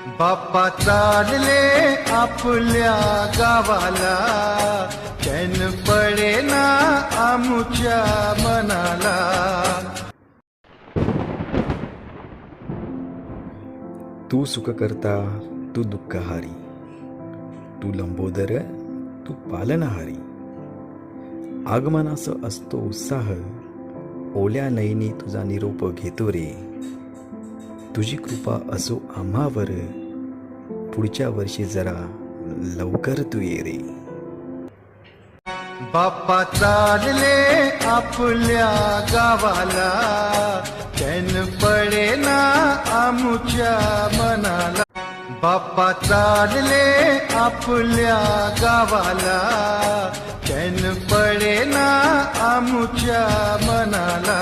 बाप्पा चालले आपल्या गावाला, चैन पडेना आमुच्या मनाला. तू सुख करता, तू दुःखहारी, तू लंबोदर, तू पालनहारी. आगमनास असतो उत्साह, ओल्या नयनी तुझा निरोप घेतो रे. तुझी कृपा असो आम्हावर, पुढच्या वर्षी जरा लवकर तू ये रे. बाप्पा चालले आपल्या गावाला, चैन पडेना आमुच्या मनाला. बाप्पा चालले आपल्या गावाला, चैन पडेना आमुच्या मनाला.